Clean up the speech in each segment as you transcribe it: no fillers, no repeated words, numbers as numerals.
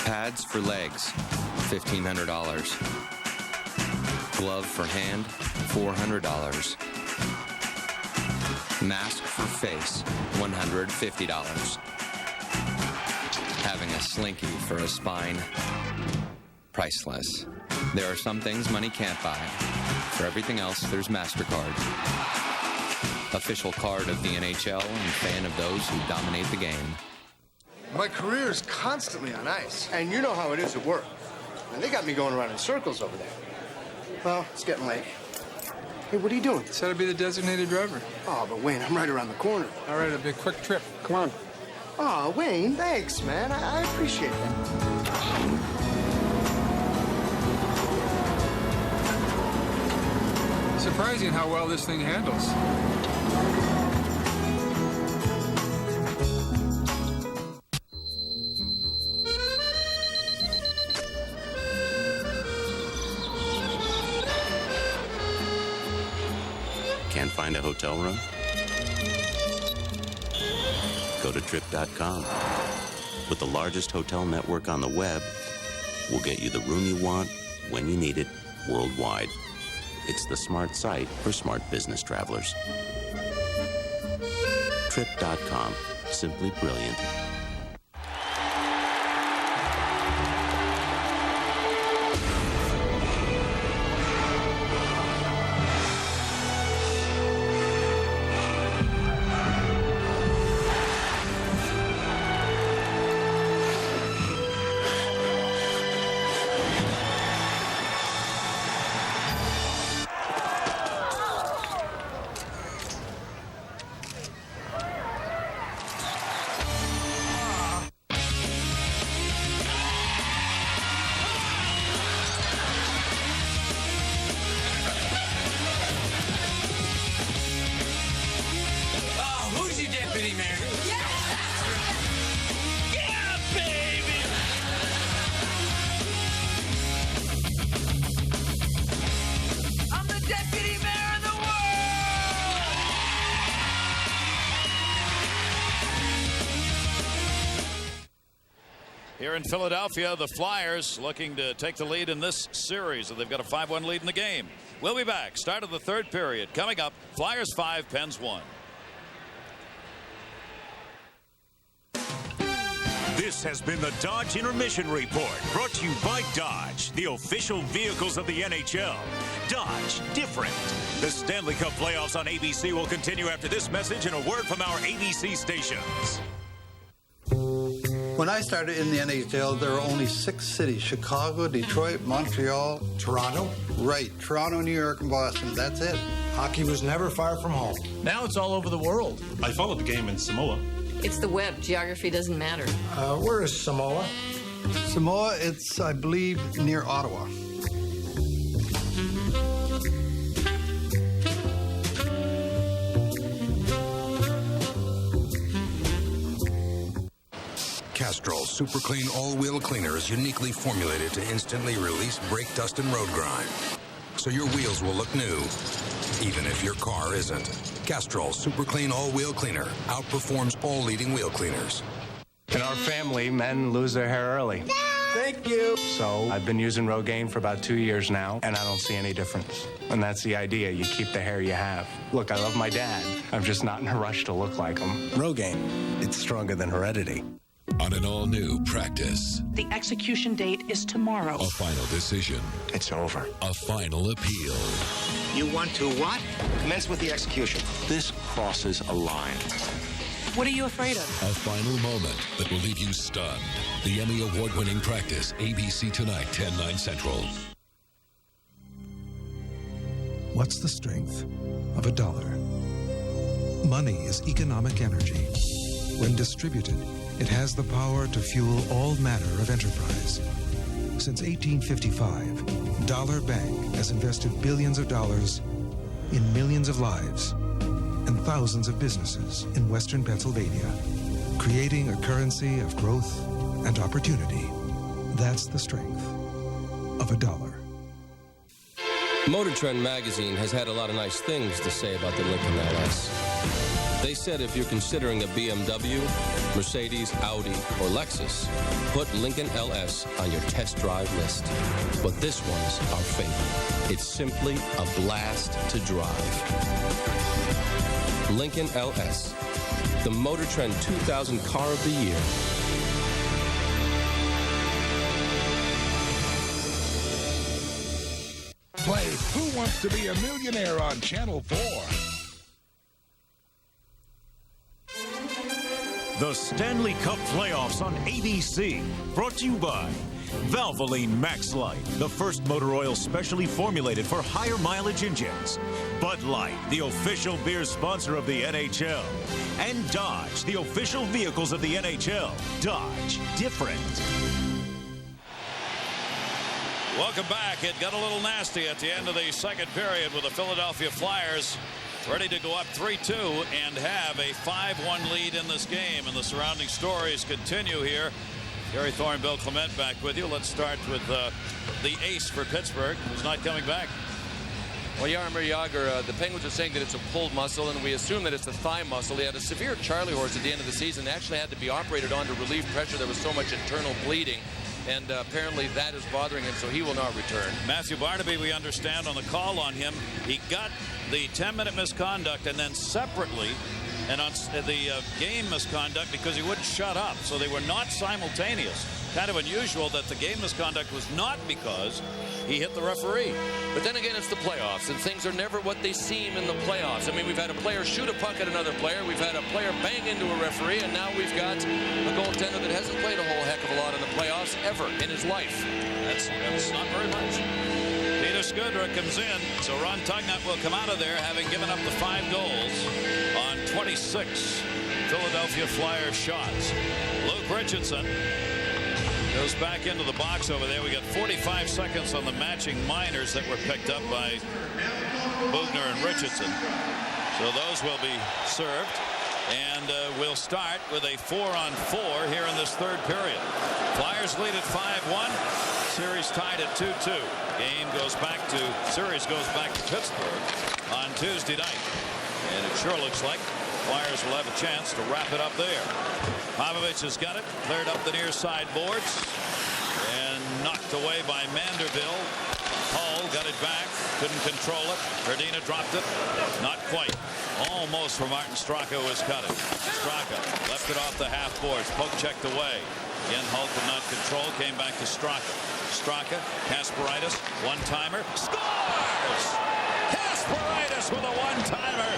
Pads for legs, $1,500. Glove for hand, $400. Mask for face, $150. Having a slinky for a spine, priceless. There are some things money can't buy. For everything else, there's MasterCard. Official card of the NHL and fan of those who dominate the game. My career is constantly on ice, and you know how it is at work. And they got me going around in circles over there. Well, it's getting late. Hey, what are you doing? Said I'd be the designated driver. Oh, but Wayne, I'm right around the corner. All right, it'll be a quick trip. Come on. Oh, Wayne, thanks, man. I appreciate that. Surprising how well this thing handles. Can't find a hotel room? Go to Trip.com. With the largest hotel network on the web, we'll get you the room you want, when you need it, worldwide. It's the smart site for smart business travelers. Trip.com. Simply brilliant. Here in Philadelphia, the Flyers looking to take the lead in this series. They've got a 5-1 lead in the game. We'll be back. Start of the third period. Coming up, Flyers 5, Pens 1. This has been the Dodge Intermission Report, brought to you by Dodge, the official vehicles of the NHL. Dodge, different. The Stanley Cup playoffs on ABC will continue after this message and a word from our ABC stations. When I started in the NHL, there were only 6 cities: Chicago, Detroit, Montreal. Toronto? Right, Toronto, New York, and Boston. That's it. Hockey was never far from home. Now it's all over the world. I followed the game in Samoa. It's the web. Geography doesn't matter. Where is Samoa? Samoa, it's, I believe, near Ottawa. Castrol Super Clean All-Wheel Cleaner is uniquely formulated to instantly release brake dust and road grime, so your wheels will look new, even if your car isn't. Castrol Super Clean All-Wheel Cleaner outperforms all leading wheel cleaners. In our family, men lose their hair early. Thank you. So I've been using Rogaine for about 2 years now, and I don't see any difference. And that's the idea. You keep the hair you have. Look, I love my dad. I'm just not in a rush to look like him. Rogaine. It's stronger than heredity. On an all-new Practice. The execution date is tomorrow. A final decision. It's over. A final appeal. You want to what? Commence with the execution. This crosses a line. What are you afraid of? A final moment that will leave you stunned. The Emmy Award-winning Practice. ABC tonight, 10/9 Central. What's the strength of a dollar? Money is economic energy. When distributed, it has the power to fuel all manner of enterprise. Since 1855, Dollar Bank has invested billions of dollars in millions of lives and thousands of businesses in Western Pennsylvania, creating a currency of growth and opportunity. That's the strength of a dollar. Motor Trend magazine has had a lot of nice things to say about the Lincoln LS. They said if you're considering a BMW, Mercedes, Audi, or Lexus, put Lincoln LS on your test drive list. But this one's our favorite. It's simply a blast to drive. Lincoln LS, the Motor Trend 2000 Car of the Year. Play Who Wants to Be a Millionaire on Channel 4. The Stanley Cup Playoffs on ABC, brought to you by Valvoline Max Light, the first motor oil specially formulated for higher mileage engines. Bud Light, the official beer sponsor of the NHL. And Dodge, the official vehicles of the NHL. Dodge, different. Welcome back. It got a little nasty at the end of the second period with the Philadelphia Flyers ready to go up 3-2 and have a 5-1 lead in this game. And the surrounding stories continue here. Gary Thorne, Bill Clement back with you. Let's start with the ace for Pittsburgh, who's not coming back. Well, Jaromir Jagr, the Penguins are saying that it's a pulled muscle, and we assume that it's a thigh muscle. He had a severe Charlie horse at the end of the season. They actually had to be operated on to relieve pressure. There was so much internal bleeding. And apparently that is bothering him, so he will not return. Matthew Barnaby, we understand, on the call on him, he got the 10-minute misconduct and then separately and on the game misconduct because he wouldn't shut up. So they were not simultaneous. Kind of unusual that the game misconduct was not because he hit the referee. But then again, it's the playoffs, and things are never what they seem in the playoffs. I mean, we've had a player shoot a puck at another player. We've had a player bang into a referee, and now we've got a goaltender that hasn't played a whole heck of a lot in the playoffs ever in his life. That's not very much. Peter Skudra comes in, so Ron Tugnutt will come out of there having given up the 5 goals on 26 Philadelphia Flyers shots. Luke Richardson goes back into the box over there. We got 45 seconds on the matching minors that were picked up by Bugner and Richardson. So those will be served. And we'll start with a 4-on-4 here in this third period. Flyers lead at 5-1. Series tied at 2-2. Series goes back to Pittsburgh on Tuesday night. And it sure looks like Flyers will have a chance to wrap it up there. Popovich has got it, cleared up the near side boards, and knocked away by Manderville. Hull got it back, couldn't control it. Verdina dropped it, not quite. Almost for Martin Straka was cut it. Straka left it off the half boards, poke checked away. Again, Hull could not control, came back to Straka. Straka, Kasparaitis, one-timer, scores! Kasparaitis with a one-timer.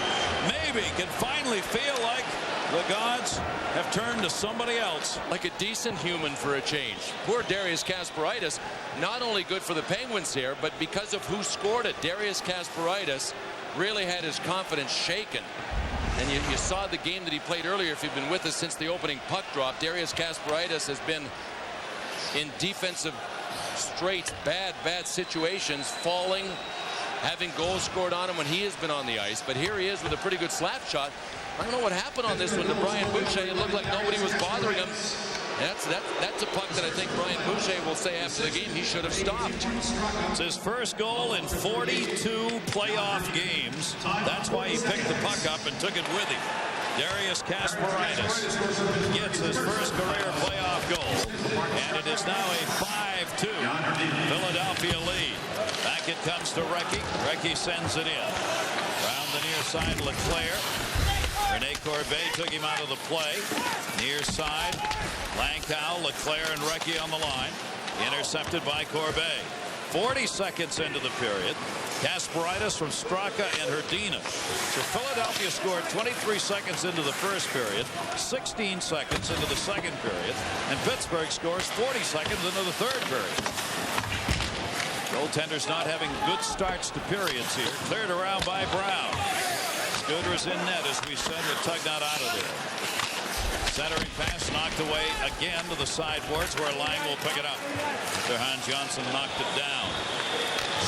Maybe can finally feel like the gods have turned to somebody else. Like a decent human for a change. Poor Darius Kasparaitis, not only good for the Penguins here, but because of who scored it. Darius Kasparaitis really had his confidence shaken. And you saw the game that he played earlier. If you've been with us since the opening puck drop, Darius Kasparaitis has been in defensive straight, bad situations, falling, having goals scored on him when he has been on the ice. But here he is with a pretty good slap shot. I don't know what happened on this one to Brian Boucher. It looked like nobody was bothering him. That's a puck that I think Brian Boucher will say after the game he should have stopped. It's his first goal in 42 playoff games. That's why he picked the puck up and took it with him. Darius Kasparaitis gets his first career playoff goal, and it is now a 5-2 Philadelphia lead. Back it comes to Recchi. Recchi sends it in. Around the near side, Leclerc. Rene Corbet took him out of the play. Near side, Langkow, Leclerc, and Recchi on the line. Intercepted by Corbet. 40 seconds into the period. Kasparaitis from Straka and Hrdina. So Philadelphia scored 23 seconds into the first period, 16 seconds into the second period, and Pittsburgh scores 40 seconds into the third period. Goaltenders not having good starts to periods here. Cleared around by Brown. Scudra's in net, as we said, with Tugnutt out of there. Centering pass knocked away again to the sideboards where Lang will pick it up. Hans Johnson knocked it down.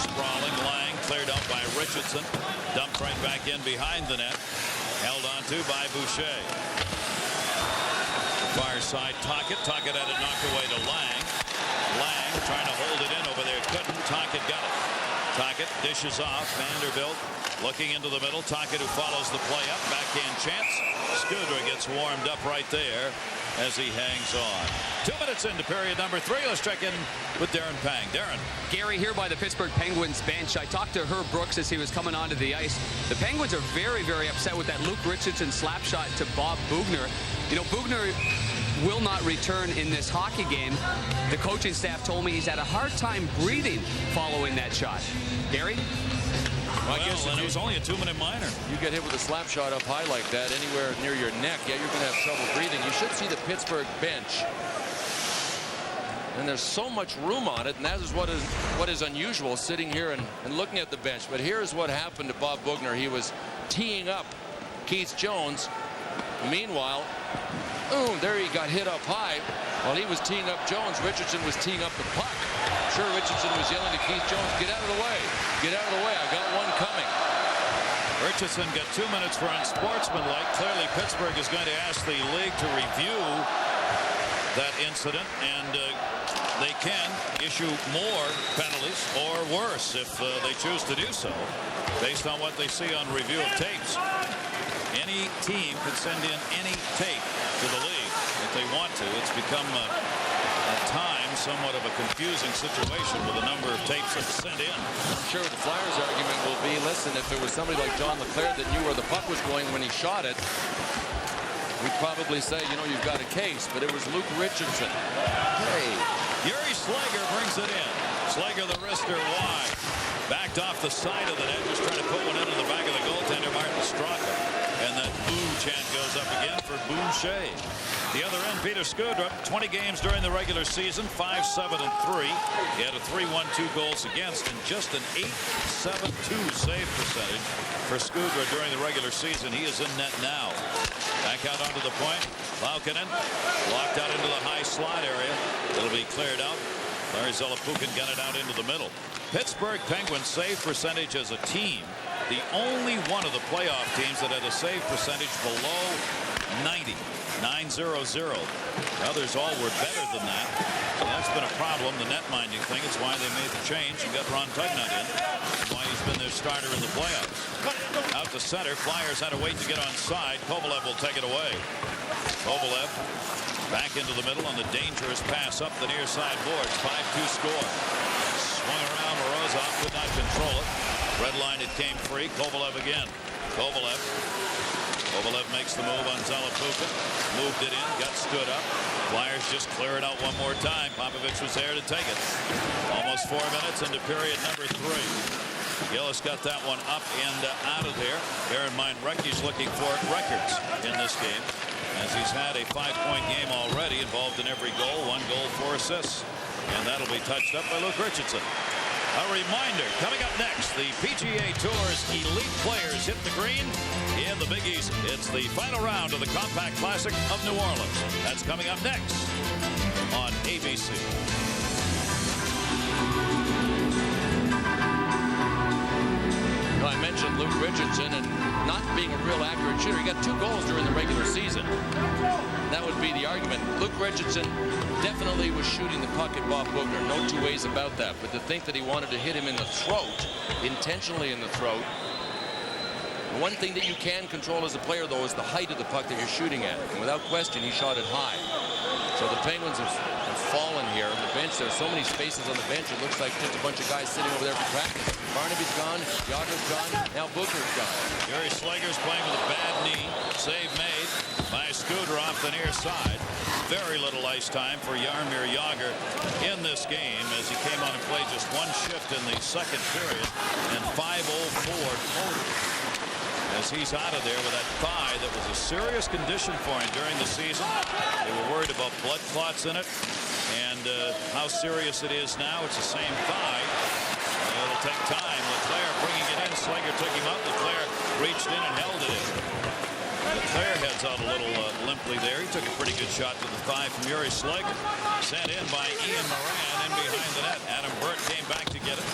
Sprawling Lang cleared up by Richardson. Dumped right back in behind the net. Held on to by Boucher. Far side Tocchet. Tocchet had it knocked away to Lang. Lang trying to hold it in over there. Couldn't. Tocchet got it. Tocchet dishes off. Vanderbilt looking into the middle. Tocchet, who follows the play up. Backhand chance. Scudra gets warmed up right there as he hangs on. 2 minutes into period number 3. Let's check in with Darren Pang. Darren. Gary here by the Pittsburgh Penguins bench. I talked to Herb Brooks as he was coming onto the ice. The Penguins are very, very upset with that Luke Richardson slap shot to Bob Boughner. You know, Boughner will not return in this hockey game. The coaching staff told me he's had a hard time breathing following that shot. Gary? Well, I guess it was only a 2-minute minor. You get hit with a slap shot up high like that anywhere near your neck, yeah, you're going to have trouble breathing. You should see the Pittsburgh bench. And there's so much room on it, and that is what is unusual, sitting here and looking at the bench. But here's what happened to Bob Boughner. He was teeing up Keith Jones. Meanwhile, there he got hit up high. While he was teeing up Jones, Richardson was teeing up the puck. Sure, Richardson was yelling to Keith Jones, get out of the way. Get out of the way. I got one coming. Richardson got 2 minutes for unsportsmanlike. Clearly, Pittsburgh is going to ask the league to review that incident, and they can issue more penalties or worse if they choose to do so, based on what they see on review of tapes. Any team can send in any tape to the league if they want to. It's become at times somewhat of a confusing situation with the number of tapes that's sent in. I'm sure the Flyers' argument will be, listen, if it was somebody like John LeClair that knew where the puck was going when he shot it, we'd probably say, you know, you've got a case. But it was Luke Richardson. Hey, Yuri Slager brings it in. Slager, the wrister, wide. Backed off the side of the net, just trying to put one into the back of the goaltender, Martin Straka. And that boo chant goes up again for Boucher. The other end, Peter Scudra, 20 games during the regular season, 5-7-3. He had a 3.12 goals against and just an 8.72 save percentage for Scudra during the regular season. He is in net now. Back out onto the point. Laukkanen locked out into the high slot area. It'll be cleared out. Larry Zelepukin got it out into the middle. Pittsburgh Penguins save percentage as a team, the only one of the playoff teams that had a save percentage below 90. 9-0-0. Others all were better than that. So that's been a problem, the net minding thing. It's why they made the change and got Ron Tugnut in. That's why he's been their starter in the playoffs. Out to center, Flyers had to wait to get on side. Kovalev will take it away. Kovalev back into the middle on the dangerous pass up the near side boards. 5-2 score. Swung around, Morozov could not control it. Red line, it came free. Kovalev again. Kovalev makes the move on Zelepukin. Moved it in, got stood up. Flyers just clear it out one more time. Popovich was there to take it. Almost 4 minutes into period number 3. Gillis got that one up and out of there. Bear in mind, Recchi's looking for records in this game, as he's had a 5-point game already, involved in every goal, 1 goal, 4 assists. And that'll be touched up by Luke Richardson. A reminder, coming up next, the PGA Tour's elite players hit the green in the Big Easy. It's the final round of the Compact Classic of New Orleans. That's coming up next on ABC. Well, I mentioned Luke Richardson and not being a real accurate shooter. He got 2 goals during the regular season. That would be the argument. Luke Richardson definitely was shooting the puck at Bob Boughner. No 2 ways about that. But to think that he wanted to hit him in the throat, intentionally in the throat. The one thing that you can control as a player, though, is the height of the puck that you're shooting at. And without question, he shot it high. So the Penguins have fallen here. The bench, there's so many spaces on the bench. It looks like just a bunch of guys sitting over there for practice. Barnaby's gone. Yager's gone. Now Boughner's gone. Gary Slager's playing with a bad knee. Save made by Scudra off the near side. Very little ice time for Jaromir Jagr in this game, as he came on and played just 1 shift in the second period, and 5:04 total. As he's out of there with that thigh that was a serious condition for him during the season. They were worried about blood clots in it, and how serious it is now. It's the same thigh. It'll take time. LeClair bringing it in. Slager took him out. LeClair reached in and held it in. LeClair heads out a little limply there. He took a pretty good shot to the thigh from Yuri Slager. Sent in by Ian Moran in behind the net. Adam Burt came back to get it.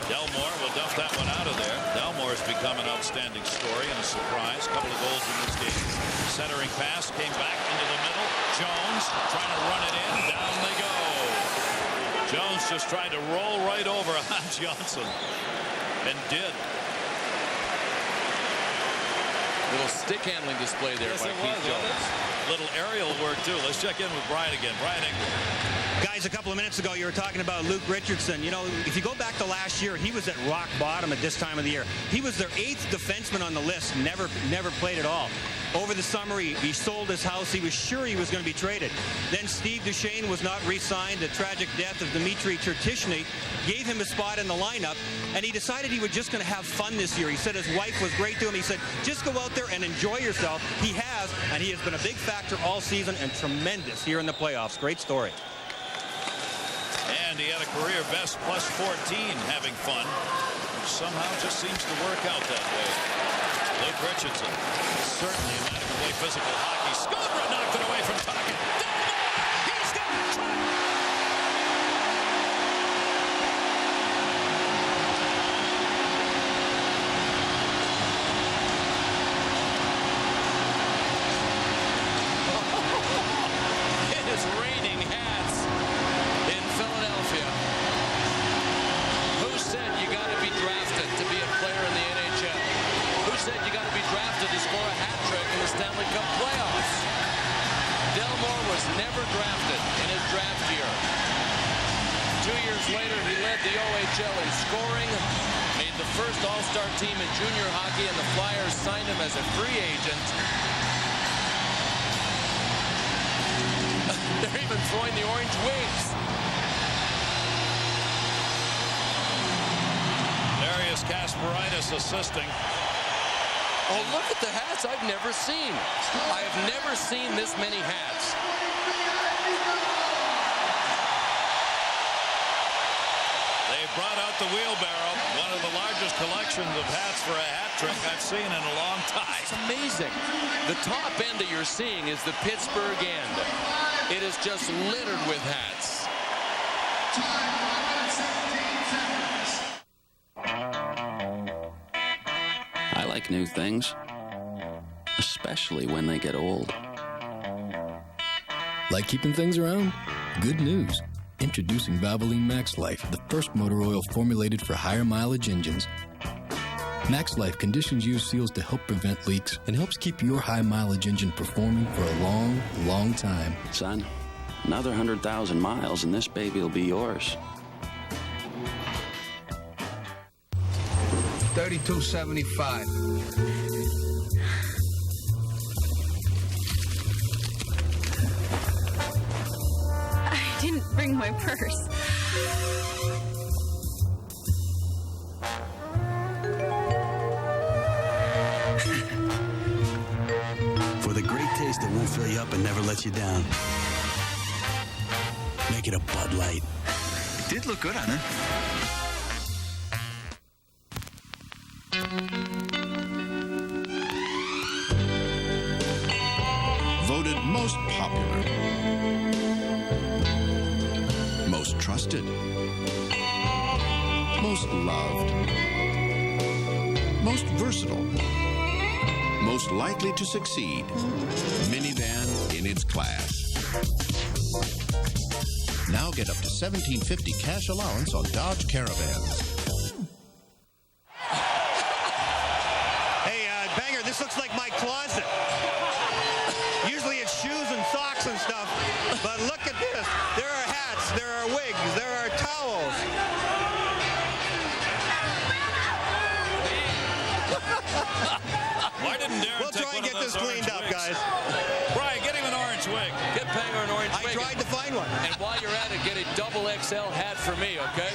Delmore will dump that one out of there. Delmore has become an outstanding story and a surprise. Couple of goals in this game. Centering pass came back into the middle. Jones trying to run it in. Down they go. Jones just tried to roll right over on Johnson, and did. Little stick handling display there by Keith Jones. Little aerial work too. Let's check in with Brian again. Brian Ingram. Guys, a couple of minutes ago you were talking about Luke Richardson. You know, if you go back to last year, he was at rock bottom at this time of the year. He was their 8th defenseman on the list, never played at all. Over the summer, he sold his house. He was sure he was going to be traded. Then Steve Duchesne was not re-signed. The tragic death of Dmitry Chertishny gave him a spot in the lineup, and he decided he was just going to have fun this year. He said his wife was great to him. He said, just go out there and enjoy yourself. He has, and he has been a big factor all season and tremendous here in the playoffs. Great story. And he had a career best plus 14 having fun, which somehow just seems to work out that way. Luke Richardson, certainly a man who can play physical hockey. Scobra knocked it away from Tocchet. He's got a try. It is raining hats in Philadelphia. Who said you got to be drafted to be a player in the NHL? Who said you got to be drafted to score a hat trick in the Stanley Cup playoffs? Delmore was never drafted in his draft year. 2 years later, he led the OHL in scoring, made the first All-Star team in junior hockey, and the Flyers signed him as a free agent. They're even throwing the orange wigs. Darius Kasparaitis assisting. Oh, look at the hats I've never seen. I have never seen this many hats. They brought out the wheelbarrow, one of the largest collections of hats for a hat trick I've seen in a long time. It's amazing. The top end that you're seeing is the Pittsburgh end. It is just littered with hats. I like new things, especially when they get old. Like keeping things around? Good news. Introducing Valvoline Max Life, the first motor oil formulated for higher mileage engines. Max Life conditions use seals to help prevent leaks and helps keep your high mileage engine performing for a long, long time. Son, another 100,000 miles and this baby will be yours. 3275. I didn't bring my purse. For the great taste that won't fill you up and never lets you down. Make it a Bud Light. It did look good on her. Voted most popular, most trusted, most loved, most versatile, most likely to succeed. Minivan in its class. Now get up to $1,750 cash allowance on Dodge Caravans. Banger, this looks like my closet. Usually it's shoes and socks and stuff, but look at this. There are hats, there are wigs, there are towels. Why didn't Darren We'll try and get this cleaned up, guys. Brian, get him an orange wig. Get Panger an orange wig. I tried to find one. And while you're at it, get a double XL hat for me, okay?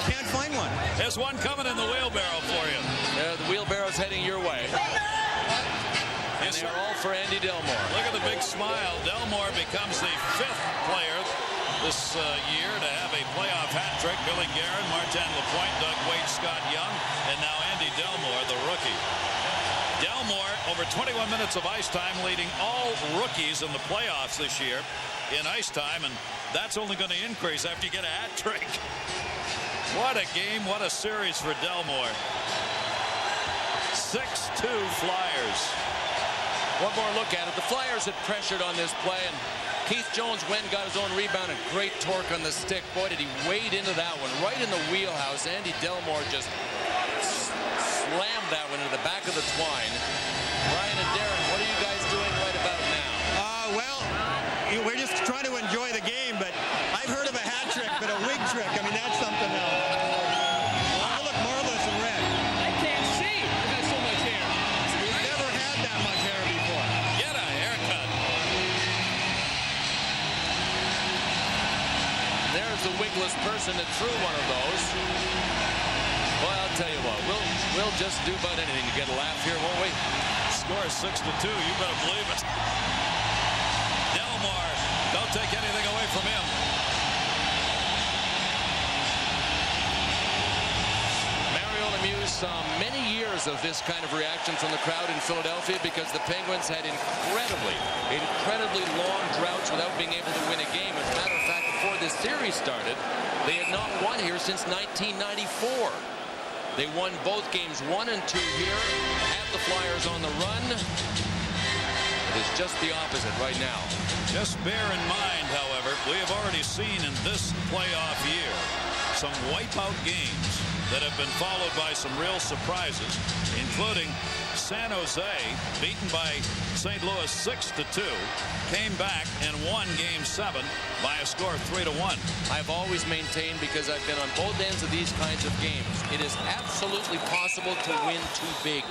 Can't find one. There's one coming in the wheelbarrow for you. The wheelbarrow's heading your way. And they're all for Andy Delmore. Look at the big smile. Delmore becomes the 5th player this year to have a playoff hat trick. Billy Guerin, Martin Lapointe, Doug Waite, Scott Young, and now Andy Delmore, the rookie. Delmore, over 21 minutes of ice time, leading all rookies in the playoffs this year in ice time, and that's only going to increase after you get a hat trick. What a game, what a series for Delmore. 6-2 Flyers. One more look at it. The Flyers had pressured on this play, and Keith Jones went and got his own rebound, and great torque on the stick. Boy, did he wade into that one right in the wheelhouse. Andy Delmore just slammed that one into the back of the twine. Brian and Darren, what are you guys doing right about now? Well, we're just trying to enjoy the game, but I've heard of a hat trick, but a wig trick, I mean, that's something else. I look marvelous in red. I can't see. I got so much hair. We've never had that much hair before. Get a haircut. There's the wigless person that threw one of those. Well, I'll tell you what, we'll just do about anything to get a laugh here, won't we? Score 6-2. You better believe it. Delmore, don't take anything away from him. Mario Lemieux saw many years of this kind of reaction from the crowd in Philadelphia because the Penguins had incredibly long droughts without being able to win a game. As a matter of fact, before this series started, they had not won here since 1994. They won both games 1 and 2 here, have the Flyers on the run. It is just the opposite right now. Just bear in mind, however, we have already seen in this playoff year some wipeout games that have been followed by some real surprises, including San Jose, beaten by St. Louis 6-2, came back and won Game 7 by a score of 3-1. I've always maintained, because I've been on both ends of these kinds of games, it is absolutely possible to win too big.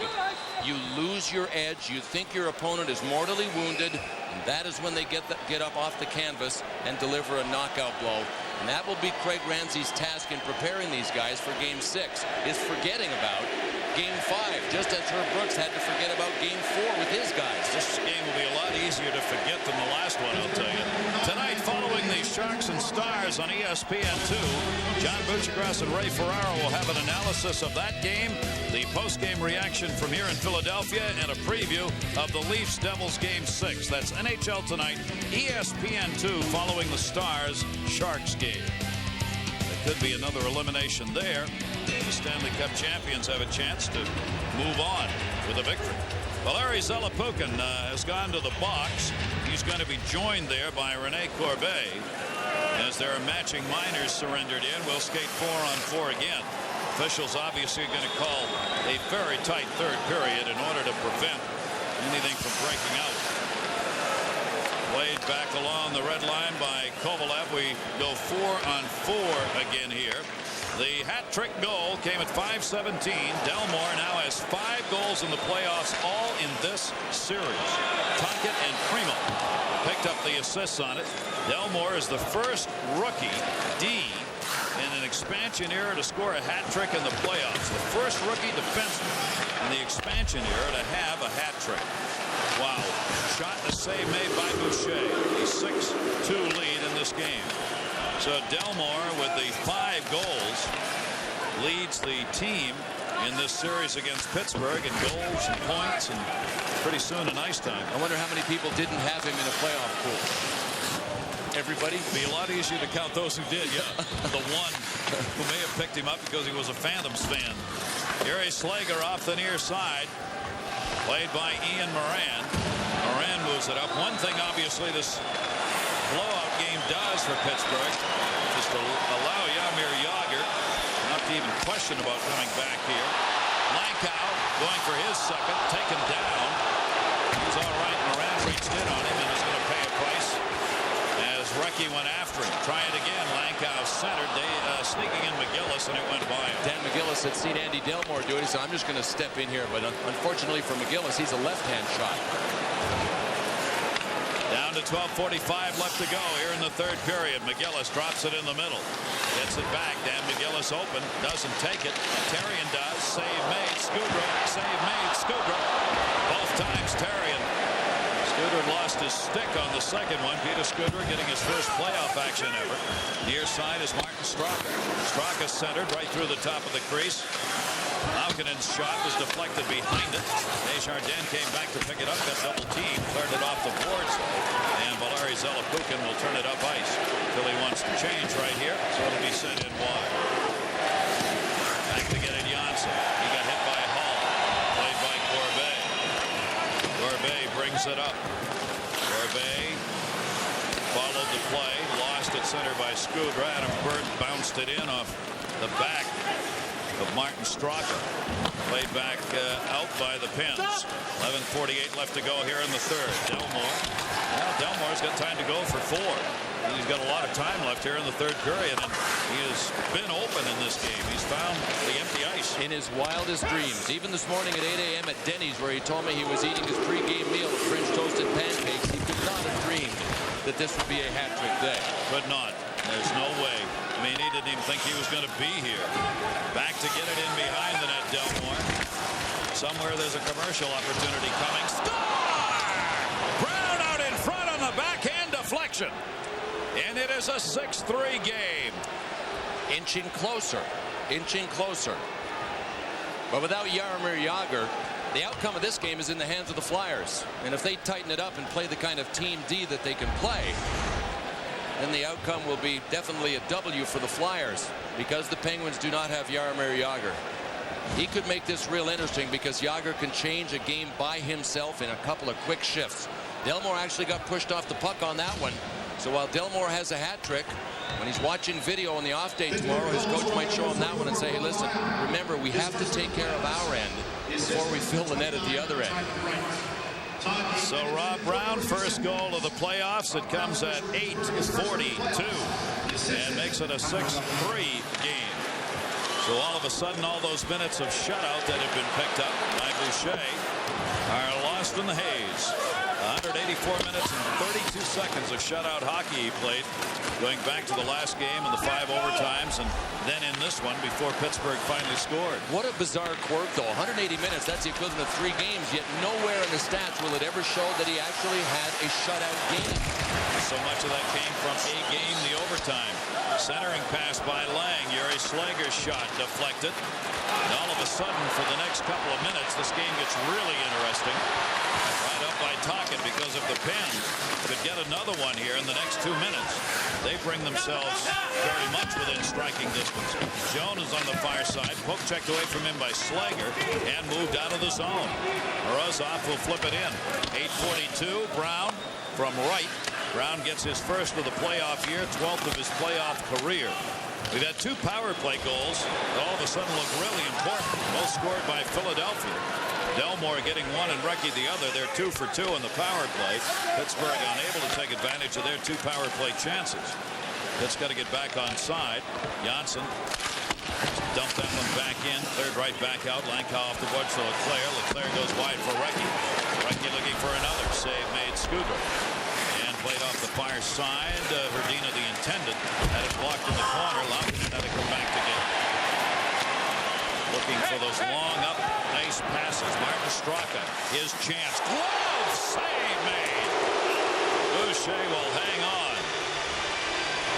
You lose your edge, you think your opponent is mortally wounded, and that is when they get up off the canvas and deliver a knockout blow. And that will be Craig Ramsey's task in preparing these guys for Game 6, is forgetting about Game 5, just as Herb Brooks had to forget about Game 4 with his guys. This game will be a lot easier to forget than the last one, I'll tell you. Tonight, following the Sharks and Stars on ESPN2, John Buccigross and Ray Ferraro will have an analysis of that game, the post-game reaction from here in Philadelphia, and a preview of the Leafs-Devils Game 6. That's NHL Tonight, ESPN2, following the Stars-Sharks game. There could be another elimination there. The Stanley Cup champions have a chance to move on with a victory. Valeri Zelepukin has gone to the box. He's going to be joined there by Rene Corbeil. As there are matching minors surrendered in, we'll skate 4-on-4 again. Officials obviously are going to call a very tight third period in order to prevent anything from breaking out. Played back along the red line by Kovalev. We go 4-on-4 again here. The hat-trick goal came at 5:17. Delmore now has 5 goals in the playoffs, all in this series. Tocchet and Primo picked up the assists on it. Delmore is the first rookie D in an expansion era to score a hat-trick in the playoffs. The first rookie defenseman in the expansion era to have a hat-trick. Wow. Shot and a save made by Boucher. A 6-2 lead in this game. So Delmore, with the 5 goals, leads the team in this series against Pittsburgh in goals and points, and pretty soon in ice time. I wonder how many people didn't have him in a playoff pool. Everybody? It'd be a lot easier to count those who did, yeah. The one who may have picked him up because he was a Phantoms fan. Gary Slager off the near side, played by Ian Moran. Moran moves it up. One thing, obviously, this blowout game does for Pittsburgh is to allow Jaromir Jagr not to even question about coming back here. Lankow going for his second, taken down. He's all right. Moran reached in on him and is going to pay a price as Recchi went after him. Try it again. Lankow centered, sneaking in McGillis, and it went by him. Dan McGillis had seen Andy Delmore do it. He said, I'm just going to step in here. But unfortunately for McGillis, he's a left-hand shot. Down to 12:45 left to go here in the third period. McGillis drops it in the middle. Gets it back. Dan McGillis open. Doesn't take it. Therrien does. Save made. Skudra. Save made. Skudra. Both times Therrien. Skudra lost his stick on the second one. Peter Skudra getting his first playoff action ever. Near side is Martin Straka. Straka centered right through the top of the crease. Laukkanen's shot was deflected behind it. Desjardins came back to pick it up. Got double team. Cleared it off the boards. And Valeri Zelepukin will turn it up ice. Philly wants to change right here. So it'll be sent in wide. Back to get it Janssen. He got hit by Hall. Played by Corbeil. Corbeil brings it up. Corbeil center by Scudra. Adam Bird bounced it in off the back of Martin Straka. Played back out by the Pens. 11:48 left to go here in the third. Delmore. Well, Delmore's got time to go for 4. He's got a lot of time left here in the third period, and he has been open in this game. He's found the empty ice. In his wildest dreams, even this morning at 8 a.m. at Denny's, where he told me he was eating his pregame meal of French toasted pancakes, he could not have dreamed that this would be a hat-trick day. Could not. There's no way. I mean, he didn't even think he was going to be here. Back to get it in behind the net, Delmore. Somewhere there's a commercial opportunity coming. Score! Brown out in front on the backhand deflection. And it is a 6-3 game. Inching closer. But without Jaromir Jagr, the outcome of this game is in the hands of the Flyers. And if they tighten it up and play the kind of team D that they can play, then the outcome will be definitely a W for the Flyers, because the Penguins do not have Jaromir Jagr. He could make this real interesting because Jagr can change a game by himself in a couple of quick shifts. Delmore actually got pushed off the puck on that one. So while Delmore has a hat trick, when he's watching video on the off day tomorrow, his coach might show him that one and say, hey, listen, remember, we have to take care of our end before we fill the net at the other end. So Rob Brown, first goal of the playoffs. It comes at 8:42 and makes it a 6-3 game. So all of a sudden, all those minutes of shutout that have been picked up by Boucher are lost in the haze. 184 minutes and 32 seconds of shutout hockey he played, going back to the last game and the 5 overtimes, and then in this one before Pittsburgh finally scored. What a bizarre quirk, though. 180 minutes, that's the equivalent of 3 games, yet nowhere in the stats will it ever show that he actually had a shutout game. So much of that came from a game, the overtime. Centering pass by Lang. Yuri Slager's shot deflected. And all of a sudden, for the next couple of minutes, this game gets really interesting. Right up by Tocchet, because if the Pens could get another one here in the next 2 minutes, they bring themselves very much within striking distance. Jones is on the far side. Poke checked away from him by Slager and moved out of the zone. Morozov will flip it in. 8:42. Brown from right. Brown gets his first of the playoff year, 12th of his playoff career. We've had 2 power play goals that all of a sudden look really important. Both scored by Philadelphia. Delmore getting one and Recchi the other. They're 2 for 2 in the power play. Pittsburgh unable to take advantage of their 2 power play chances. Pitt's got to get back on side. Janssen dumped that one back in. Cleared right back out. Langkow off the board to Leclerc. Leclerc goes wide for Recchi. Recchi looking for another. Save made Scudra. Played off the far side. Verdina, the intendant, had it blocked in the corner. Laukinen had to come back to get it. Looking for those long up, nice passes. Martin Straka, his chance. Glove save made. Boucher will hang on.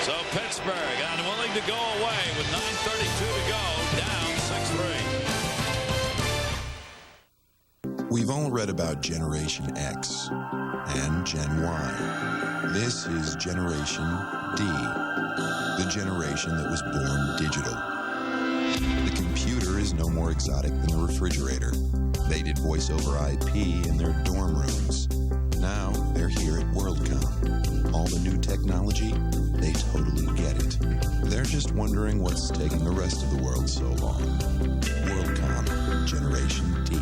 So Pittsburgh unwilling to go away with 9:32 to go, down 6-3. We've all read about Generation X and Gen Y. This is Generation D, the generation that was born digital. The computer is no more exotic than the refrigerator. They did voice over IP in their dorm rooms. Now they're here at WorldCom. All the new technology, they totally get it. They're just wondering what's taking the rest of the world so long. WorldCom, Generation D.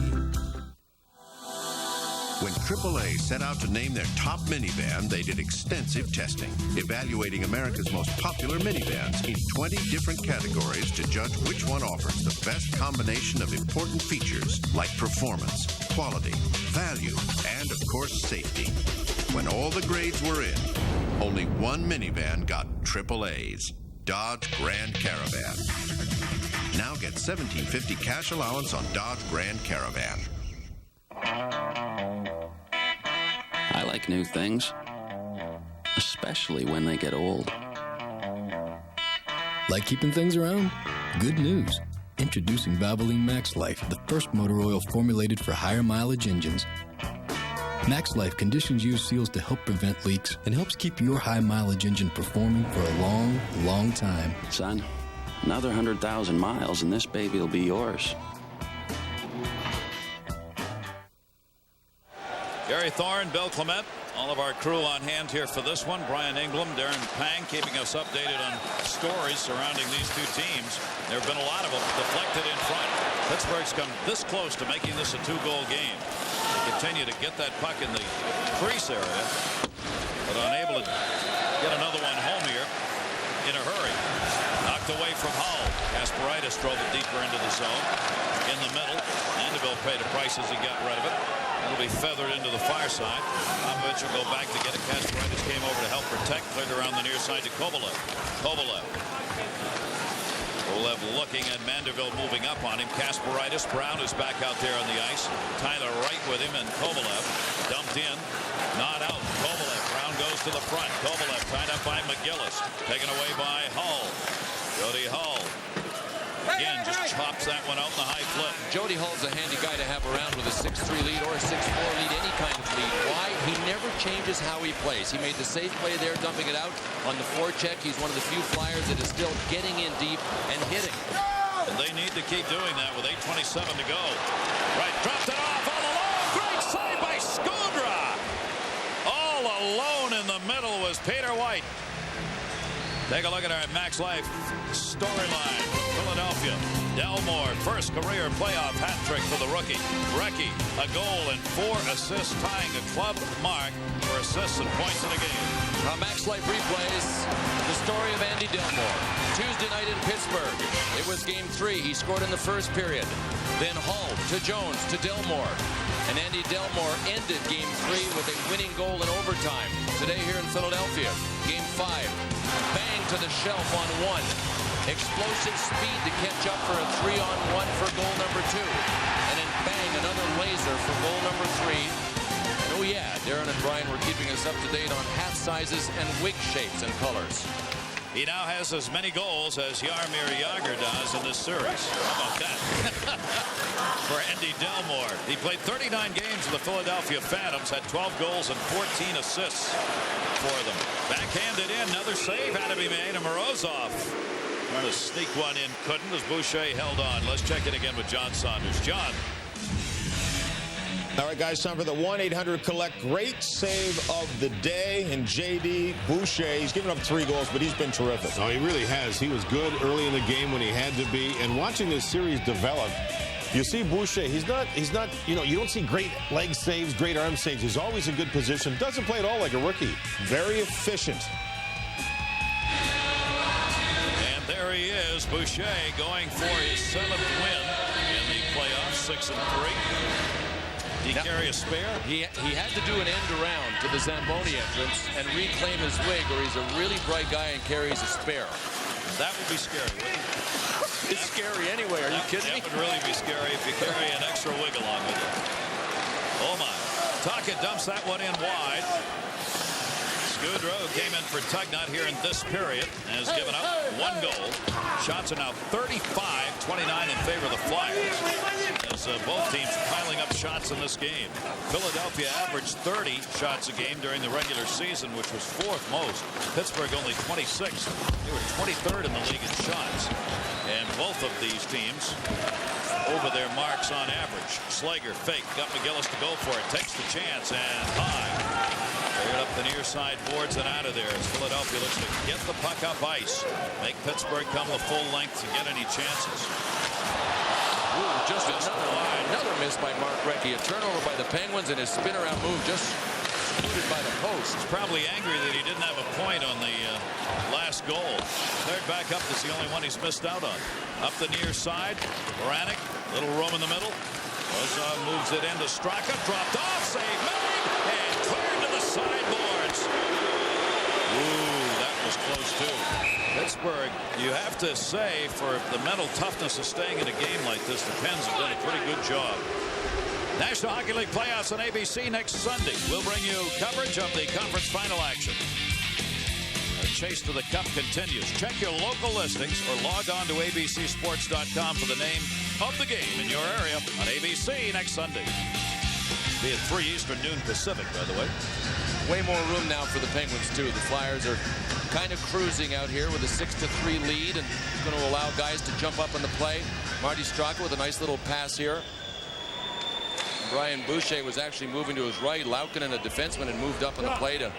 When AAA set out to name their top minivan, they did extensive testing, evaluating America's most popular minivans in 20 different categories to judge which one offers the best combination of important features like performance, quality, value, and, of course, safety. When all the grades were in, only one minivan got AAAs, Dodge Grand Caravan. Now get $1,750 cash allowance on Dodge Grand Caravan. I like new things, especially when they get old. Like keeping things around? Good news. Introducing Valvoline Max Life, the first motor oil formulated for higher mileage engines. Max Life conditions use seals to help prevent leaks and helps keep your high mileage engine performing for a long, long time. Son, another 100,000 miles and this baby will be yours. Gary Thorne, Bill Clement All of our crew on hand here for this one. Brian Ingram, Darren Pang keeping us updated on stories surrounding these two teams. There have been a lot of them deflected in front. Pittsburgh's come this close to making this a 2-goal game. They continue to get that puck in the crease area, but unable to get another one home here in a hurry. Knocked away from Hull. Kasparaitis drove it deeper into the zone. In the middle. Mandeville paid a price as he got rid of it. It'll be feathered into the far side. Popovich will go back to get it. Kasparaitis came over to help protect. Cleared around the near side to Kovalev. Kovalev looking at Mandeville moving up on him. Kasparaitis. Brown is back out there on the ice. Tyler Wright with him, and Kovalev dumped in. Not out. Kovalev. Brown goes to the front. Kovalev tied up by McGillis. Taken away by Hull. Jody Hull. Again, just chops that one out in the high flip. Jody Hull's a handy guy to have around with a 6-3 lead or a 6-4 lead, any kind of lead. Why? He never changes how he plays. He made the safe play there, dumping it out on the forecheck. He's one of the few Flyers that is still getting in deep and hitting. And they need to keep doing that with 8:27 to go. Right, dropped it off all alone. Great save by Skudra. All alone in the middle was Peter White. Take a look at our Max Life storyline from Philadelphia. Delmore, first career playoff hat trick for the rookie. Recchi, a goal and 4 assists, tying a club mark for assists and points in a game. Max Life replays the story of Andy Delmore. Tuesday night in Pittsburgh. It was game 3. He scored in the first period. Then Hull to Jones to Delmore. And Andy Delmore ended game 3 with a winning goal in overtime. Today here in Philadelphia, game 5. Bang to the shelf on 1. Explosive speed to catch up for a 3-on-1 for goal number 2. And then bang, another laser for goal number 3. And oh yeah, Darren and Brian were keeping us up to date on hat sizes and wig shapes and colors. He now has as many goals as Jaromir Jagr does in this series. How about that? For Andy Delmore. He played 39 games with the Philadelphia Phantoms, had 12 goals and 14 assists for them. Backhanded in, another save had to be made, and Morozov trying to sneak one in, couldn't, as Boucher held on. Let's check it again with John Saunders. John. All right, guys, time for the 1-800-COLLECT great save of the day. And J.D. Boucher, he's given up 3 goals, but he's been terrific. Oh, he really has. He was good early in the game when he had to be. And watching this series develop, you see Boucher, he's not, you know, you don't see great leg saves, great arm saves. He's always in good position. Doesn't play at all like a rookie. Very efficient. And there he is, Boucher, going for his 7th win in the playoffs, 6-3. Did he carry a spare? He had to do an end around to the Zamboni entrance and reclaim his wig, or he's a really bright guy and carries a spare. That would be scary, wouldn't it? It's scary anyway. Are you kidding me? That would really be scary if you carry an extra wig along with you. Oh, my. Tuckett dumps that one in wide. Skudra, who came in for Tugnut here in this period, has given up 1 goal. Shots are now 35-29 in favor of the Flyers, as both teams piling up shots in this game. Philadelphia averaged 30 shots a game during the regular season, which was 4th most. Pittsburgh only 26th. They were 23rd in the league in shots. And both of these teams over their marks on average. Slager fake, got McGillis to go for it, takes the chance, and high. Cleared up the near side boards and out of there as Philadelphia looks to get the puck up ice. Make Pittsburgh come the full length to get any chances. Ooh, just another miss by Mark Recchi. A turnover by the Penguins, and his spin-around move just scooted by the post. He's probably angry that he didn't have a point on the last goal. Cleared back up. That's the only one he's missed out on. Up the near side. Vranic, little room in the middle. Ozon moves it into Straka. Dropped off. Save made. And cleared to the sideboards. Ooh, that was close too. Pittsburgh, you have to say, for the mental toughness of staying in a game like this, the Pens have done a pretty good job. National Hockey League playoffs on ABC next Sunday. We'll bring you coverage of the conference final action. The chase to the cup continues. Check your local listings or log on to abcsports.com for the name of the game in your area on ABC next Sunday. Be at 3 Eastern, noon Pacific, by the way. Way more room now for the Penguins, too. The Flyers are kind of cruising out here with a 6-3 lead and going to allow guys to jump up on the play. Marty Straka with a nice little pass here. Brian Boucher was actually moving to his right. Laukkanen, a defenseman, had moved up on the play to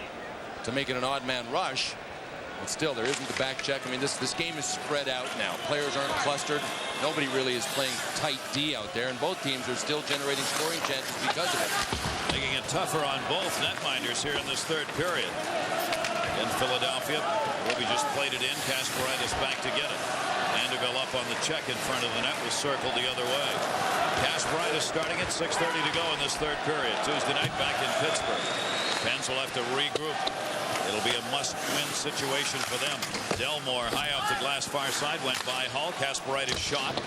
make it an odd man rush. But still, there isn't the back check. I mean, this game is spread out now. Players aren't clustered. Nobody really is playing tight D out there, and both teams are still generating scoring chances because of it. Making it tougher on both netminders here in this third period. In Philadelphia, Ruby just played it in. Kasparaitis back to get it. Vanderbilt up on the check in front of the net was circled the other way. Kasparaitis starting at 6:30 to go in this third period. Tuesday night back in Pittsburgh. Pens will have to regroup. It'll be a must-win situation for them. Delmore high off the glass far side went by Hull. Kasparaitis shot.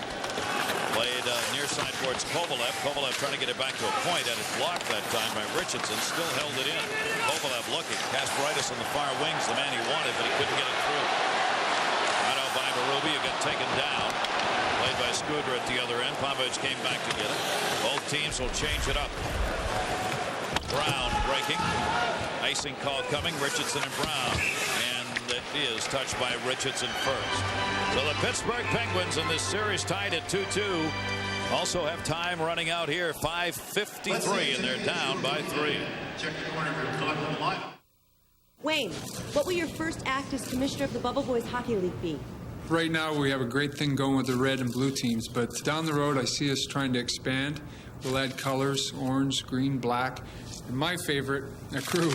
Played near side towards Kovalev. Kovalev trying to get it back to a point. Had it blocked that time by Richardson. Still held it in. Kovalev looking. Kasparaitis on the far wings. The man he wanted, but he couldn't get it through. Right out by Berube. It got taken down. Played by Scudder at the other end. Pavic came back to get it. Both teams will change it up. Brown breaking. Icing call coming. Richardson and Brown. And it is touched by Richardson first. So the Pittsburgh Penguins in this series tied at 2-2. Also have time running out here. 5:53 and they're down by 3. Wayne, what will your first act as commissioner of the Bubble Boys Hockey League be? Right now, we have a great thing going with the red and blue teams, but down the road, I see us trying to expand. We'll add colors, orange, green, black, and my favorite, a crew.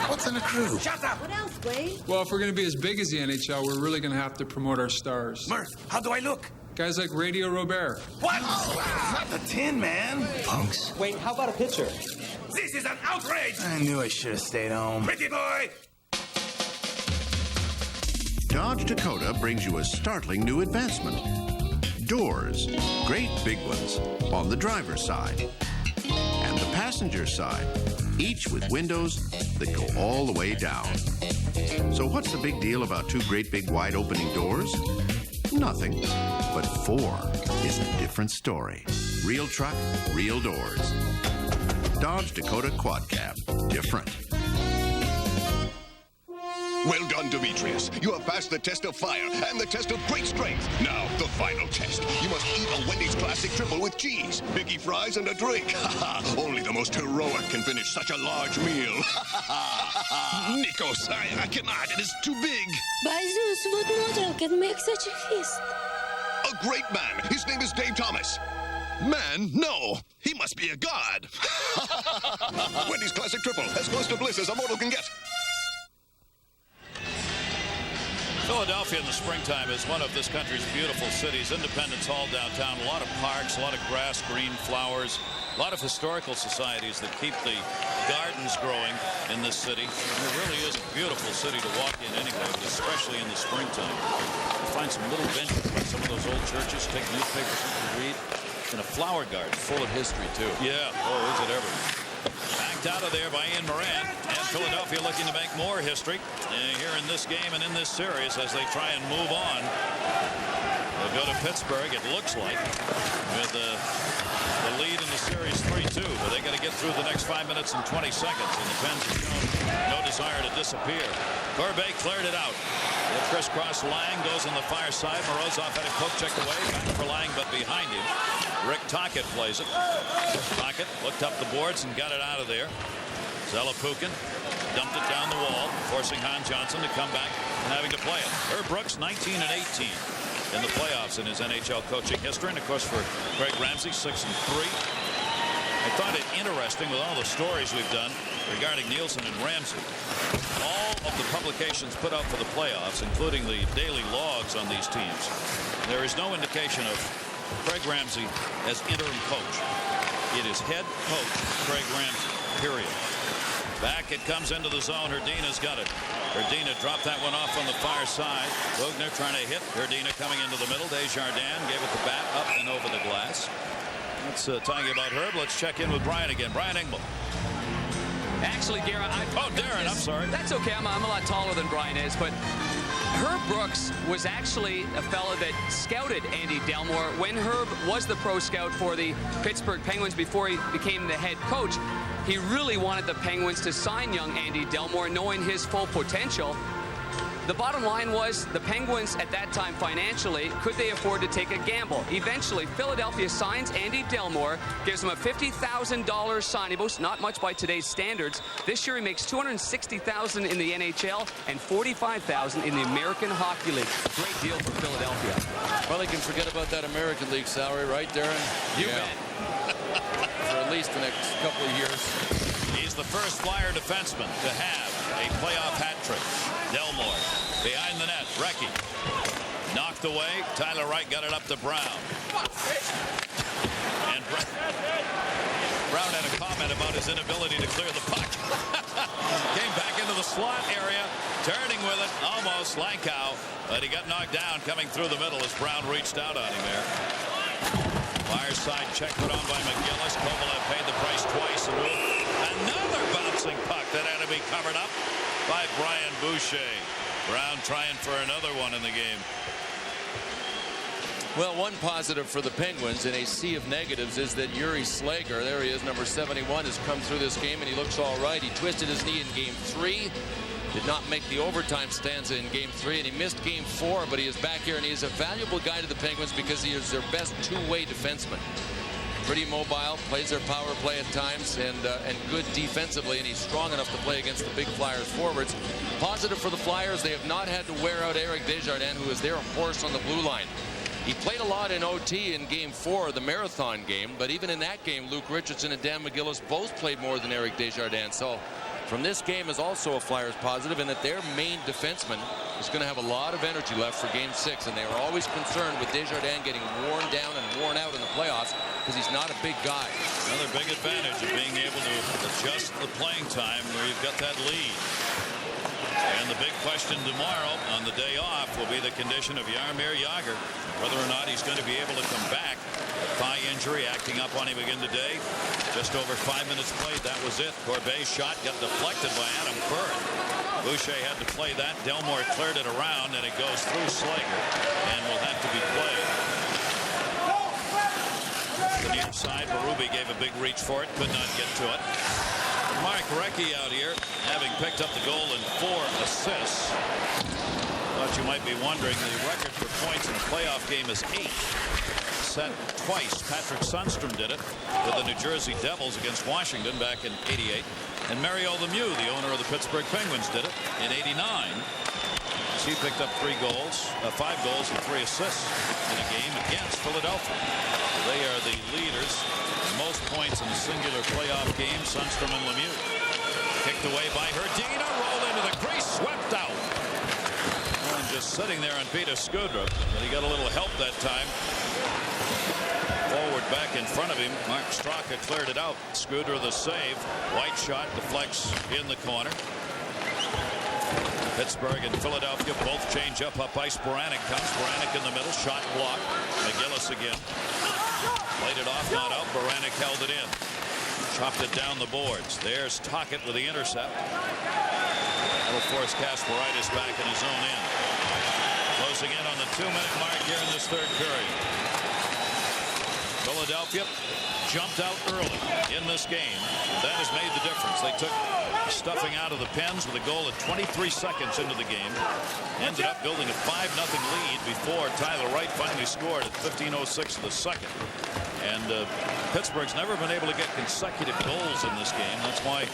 What's in a crew? Shut up! What else, Wayne? Well, if we're going to be as big as the NHL, we're really going to have to promote our stars. Murph, how do I look? Guys like Radio Robert. What? Oh, not the Tin Man. Punks. Wait, how about a picture? This is an outrage! I knew I should have stayed home. Pretty boy! Dodge Dakota brings you a startling new advancement. Doors, great big ones, on the driver's side and the passenger side, each with windows that go all the way down. So what's the big deal about two great big wide opening doors? Nothing. But 4 is a different story. Real truck, real doors. Dodge Dakota Quad Cab. Different. Well done, Demetrius. You have passed the test of fire and the test of great strength. Now, the final test. You must eat a Wendy's Classic Triple with cheese, biggie fries, and a drink. Only the most heroic can finish such a large meal. Nikos, I cannot. It is too big. By Zeus, what mortal can make such a feast? A great man. His name is Dave Thomas. Man? No. He must be a god. Wendy's Classic Triple. As close to bliss as a mortal can get. Philadelphia in the springtime is one of this country's beautiful cities. Independence Hall downtown, a lot of parks, a lot of grass, green, flowers, a lot of historical societies that keep the gardens growing in this city. And it really is a beautiful city to walk in anyway, but especially in the springtime. You find some little benches by some of those old churches, take newspapers to read, and a flower garden. Full of history, too. Yeah, oh, is it ever. Backed out of there by Ian Morant, and Philadelphia looking to make more history here in this game and in this series as they try and move on. They'll go to Pittsburgh, it looks like, with the lead in the series 3-2, but they got to get through the next 5 minutes and 20 seconds, and the Pens have shown no desire to disappear. Corbet cleared it out. The crisscross Lang goes on the far side. Morozov had a poke checked away, back for Lang, but behind him. Rick Tocchet plays it. Tocchet looked up the boards and got it out of there. Zelepukin dumped it down the wall, forcing Hans Johnson to come back and having to play it. Herb Brooks, 19 and 18 in the playoffs in his NHL coaching history. And, of course, for Greg Ramsey, 6 and 3. I find it interesting with all the stories we've done regarding Nielsen and Ramsey. All of the publications put out for the playoffs, including the daily logs on these teams, there is no indication of Craig Ramsey as interim coach. It is head coach Craig Ramsey, period. Back it comes into the zone. Hrdina's got it. Hrdina dropped that one off on the far side. Bugner trying to hit. Hrdina coming into the middle. Desjardins gave it the bat up and over the glass. That's talking about Herb. Let's check in with Brian again. Brian Engvall. Actually, Darren, Darren, I'm sorry. That's okay. I'm a lot taller than Brian is, but Herb Brooks was actually a fella that scouted Andy Delmore when Herb was the pro scout for the Pittsburgh Penguins before he became the head coach. He really wanted the Penguins to sign young Andy Delmore, knowing his full potential. The bottom line was the Penguins at that time financially, could they afford to take a gamble? Eventually, Philadelphia signs Andy Delmore, gives him a $50,000 signing bonus, not much by today's standards. This year he makes $260,000 in the NHL and $45,000 in the American Hockey League. Great deal for Philadelphia. Probably can forget about that American League salary, right, Darren? You bet. For at least the next couple of years. He's the first Flyer defenseman to have a playoff hat trick. Delmore behind the net. Recchi knocked away. Tyler Wright got it up to Brown. And Brown had a comment about his inability to clear the puck. Came back into the slot area, turning with it, almost Lankow, but he got knocked down coming through the middle as Brown reached out on him there. Fire side check put on by McGillis. Kovalev paid the price twice. Another bouncing puck that had to be covered up by Brian Boucher. Brown trying for another one in the game. Well, one positive for the Penguins in a sea of negatives is that Yuri Slager, there he is, number 71, has come through this game and he looks all right. He twisted his knee in game 3. Did not make the overtime stanza in game 3, and he missed game 4, but he is back here and he is a valuable guy to the Penguins because he is their best two-way defenseman. Pretty mobile, plays their power play at times, and good defensively, and he's strong enough to play against the big Flyers forwards. Positive for the Flyers, they have not had to wear out Eric Desjardins, who is their horse on the blue line. He played a lot in OT in game 4, the marathon game, but even in that game, Luke Richardson and Dan McGillis both played more than Eric Desjardins. So from this game is also a Flyers positive in that their main defenseman is going to have a lot of energy left for game 6, and they were always concerned with Desjardins getting worn down and worn out in the playoffs because he's not a big guy. Another big advantage of being able to adjust the playing time where you've got that lead. And the big question tomorrow on the day off will be the condition of Jaromir Jagr, whether or not he's going to be able to come back. Thigh injury acting up on him again today. Just over 5 minutes played. That was it. Corbett's shot got deflected by Adam Curran. Boucher had to play that. Delmore cleared it around, and it goes through Slager and will have to be played. To the near side, Berube gave a big reach for it. Could not get to it. Mark Recchi out here, having picked up the goal and 4 assists. Thought you might be wondering, the record for points in a playoff game is 8. Set twice. Patrick Sundstrom did it with the New Jersey Devils against Washington back in '88. And Mario Lemieux, the owner of the Pittsburgh Penguins, did it in '89. He picked up 5 goals and 3 assists in a game against Philadelphia. They are the leaders in most points in a singular playoff game, Sundstrom and Lemieux. Kicked away by Hrdina, rolled into the crease, swept out. And just sitting there on Peter Skudra, but he got a little help that time. Forward back in front of him, Mark Straka cleared it out. Skudra the save. White shot deflects in the corner. Pittsburgh and Philadelphia both change up ice. Baranek comes. Baranek in the middle. Shot blocked. McGillis again. Played it off, not out. Baranek held it in. Chopped it down the boards. There's Tocchet with the intercept. That'll force Kasparaitis back in his own end. Closing in on the 2-minute mark here in this third period. Philadelphia jumped out early in this game. That has made the difference. They took stuffing out of the Pens with a goal at 23 seconds into the game. Ended up building a 5-0 lead before Tyler Wright finally scored at 15:06 of the second. And Pittsburgh's never been able to get consecutive goals in this game. That's why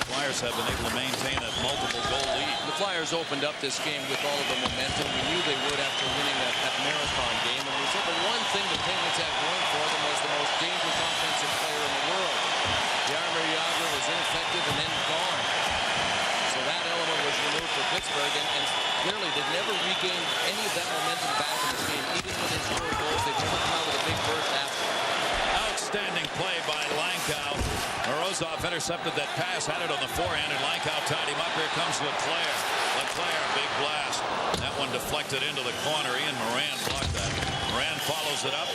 Flyers have been able to maintain a multiple goal lead. The Flyers opened up this game with all of the momentum. We knew they would after winning that marathon game. And we said the one thing the Penguins had going for them was the most dangerous offensive player in the world. Jaromir Jagr was ineffective and then gone. So that element was removed for Pittsburgh. And clearly they've never regained any of that momentum back in this game. Even when they scored goals, they've never come out with a big burst after. Outstanding play by Lankow. Morozov intercepted that pass, had it on the forehand, and Lankow tied him up. Here comes Leclaire. Leclaire, big blast. That one deflected into the corner. Ian Moran blocked that. Moran follows it up,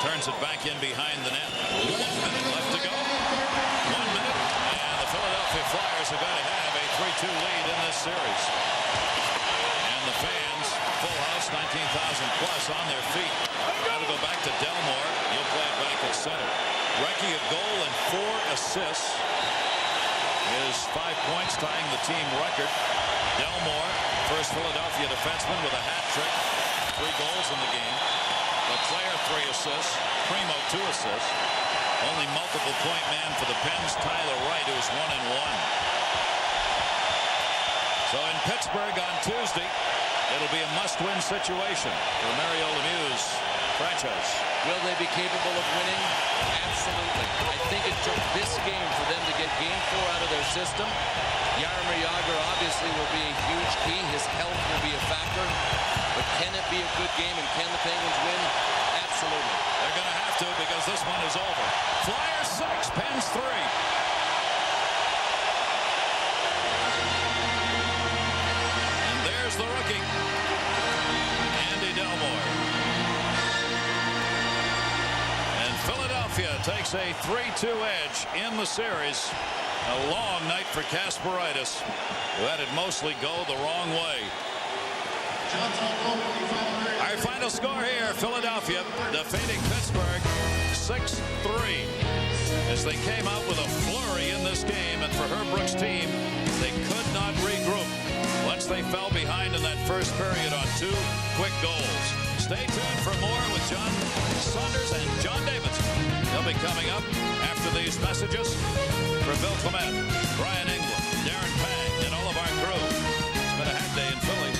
turns it back in behind the net. 1 minute left to go. 1 minute, and the Philadelphia Flyers are going to have a 3-2 lead in this series. And the fans, full house, 19,000 plus on their feet. That'll go back to Delmore. He'll play it back at center. Recchi a goal and 4 assists. Is 5 points, tying the team record. Delmore first Philadelphia defenseman with a hat trick. 3 goals in the game. Leclerc 3 assists. Primo 2 assists. Only multiple point man for the Pens, Tyler Wright, who's 1-1. So in Pittsburgh on Tuesday, it'll be a must-win situation for Mario Lemieux's franchise. Will they be capable of winning? Absolutely. I think it took this game for them to get Game 4 out of their system. Jaromir Jagr obviously will be a huge key. His health will be a factor. But can it be a good game, and can the Penguins win? Absolutely. They're going to have to, because this one is over. Flyers 6, Pens 3. And there's the rookie, Andy Delmore. And Philadelphia takes a 3-2 edge in the series. A long night for Kasparaitis, who had it mostly go the wrong way. Our final score here, Philadelphia defeating Pittsburgh 6-3. As they came out with a flurry in this game, and for Herb Brooks' team, they could not regroup once they fell behind in that first period on 2 quick goals. Stay tuned for more with John Saunders and John Davidson. They'll be coming up after these messages. For Bill Clement, Brian England, Darren Pang, and all of our crew. It's been a hack day in Philly.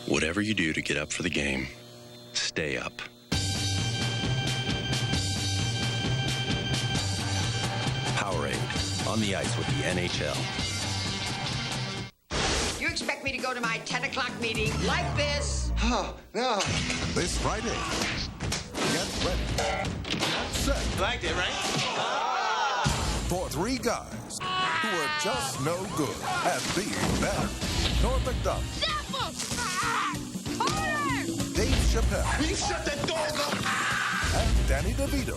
Whatever you do to get up for the game, stay up. Powerade, on the ice with the NHL. You expect me to go to my 10 o'clock meeting like this? Oh, no. This Friday, get ready, get set. You liked it, right? For 3 guys who are just no good at being better. Norm Macdonald. Dave Chappelle. Will you shut that dog up? And Danny DeVito.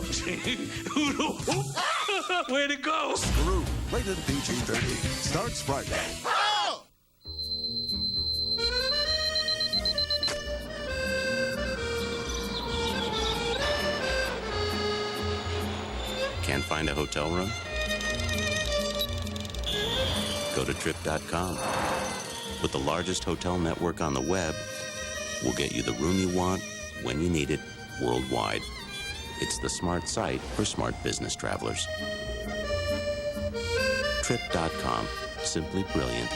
Way to go. Screw. Rated PG-13. Starts Friday. Oh! Can't find a hotel room? Go to Trip.com. With the largest hotel network on the web, we'll get you the room you want, when you need it, worldwide. It's the smart site for smart business travelers. Trip.com. Simply brilliant.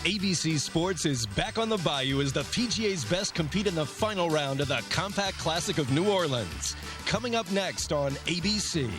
ABC Sports is back on the Bayou as the PGA's best compete in the final round of the Compact Classic of New Orleans. Coming up next on ABC.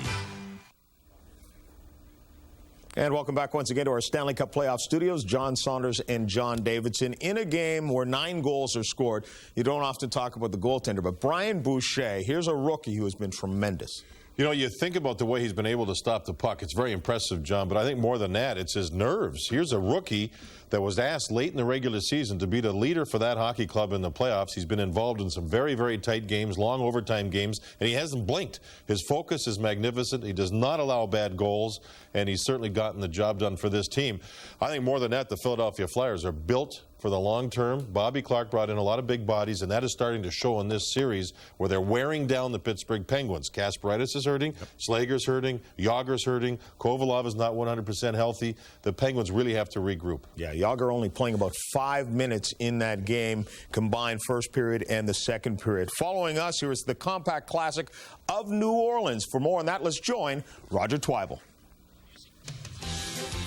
And welcome back once again to our Stanley Cup Playoff Studios. John Saunders and John Davidson. In a game where 9 goals are scored, you don't often talk about the goaltender, but Brian Boucher, here's a rookie who has been tremendous. You know, you think about the way he's been able to stop the puck. It's very impressive, John, but I think more than that, it's his nerves. Here's a rookie that was asked late in the regular season to be the leader for that hockey club in the playoffs. He's been involved in some very, very tight games, long overtime games, and he hasn't blinked. His focus is magnificent. He does not allow bad goals, and he's certainly gotten the job done for this team. I think more than that, the Philadelphia Flyers are built for the long term. Bobby Clarke brought in a lot of big bodies, and that is starting to show in this series where they're wearing down the Pittsburgh Penguins. Kasparaitis is hurting, Slager's hurting, Jagr's hurting, Kovalov is not 100% healthy. The Penguins really have to regroup. Yeah, Jagr only playing about 5 minutes in that game, combined first period and the second period. Following us, here is the Compact Classic of New Orleans. For more on that, let's join Roger Twyble.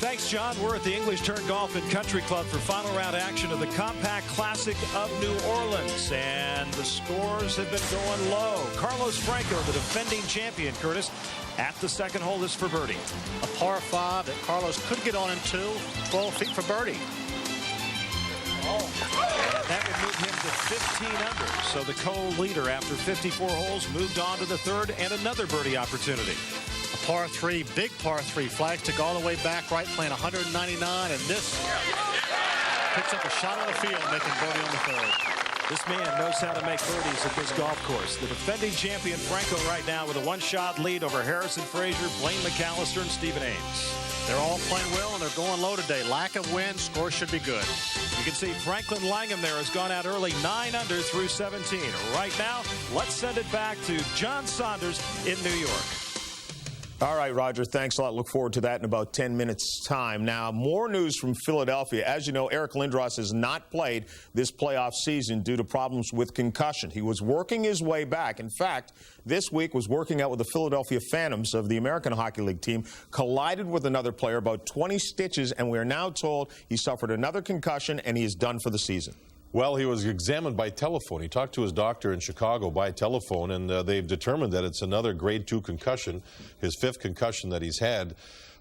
Thanks, John. We're at the English Turn Golf and Country Club for final round action of the Compact Classic of New Orleans. And the scores have been going low. Carlos Franco, the defending champion, Curtis, at the second hole. This for birdie. A par 5 that Carlos could get on into, 12 feet for birdie. And that would move him to 15 under. So the co-leader after 54 holes moved on to the third and another birdie opportunity. A par 3, big par 3. Flags took all the way back right, playing 199, and this picks up a shot on the field, making birdie on the third. This man knows how to make birdies at this golf course. The defending champion Franco right now with a one-shot lead over Harrison Frazier, Blaine McAllister, and Stephen Ames. They're all playing well, and they're going low today. Lack of wind, score should be good. You can see Franklin Langham there has gone out early, 9 under through 17. Right now, let's send it back to John Saunders in New York. All right, Roger, thanks a lot. Look forward to that in about 10 minutes' time. Now, more news from Philadelphia. As you know, Eric Lindros has not played this playoff season due to problems with concussion. He was working his way back. In fact, this week was working out with the Philadelphia Phantoms of the American Hockey League team, collided with another player, about 20 stitches, and we are now told he suffered another concussion and he is done for the season. Well, he was examined by telephone. He talked to his doctor in Chicago by telephone, and they've determined that it's another grade 2 concussion, his 5th concussion that he's had.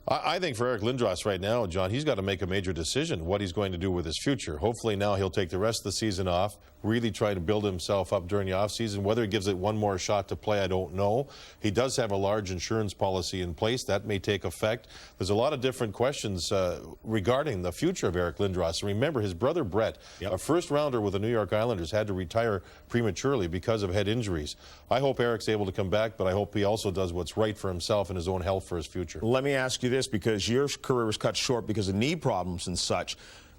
I think for Eric Lindros right now, John, he's got to make a major decision what he's going to do with his future. Hopefully now he'll take the rest of the season off, really try to build himself up during the offseason. Whether he gives it one more shot to play, I don't know. He does have a large insurance policy in place. That may take effect. There's a lot of different questions regarding the future of Eric Lindros. Remember, his brother Brett, a first-rounder with the New York Islanders, had to retire prematurely because of head injuries. I hope Eric's able to come back, but I hope he also does what's right for himself and his own health for his future. Let me ask you this, because your career was cut short because of knee problems and such.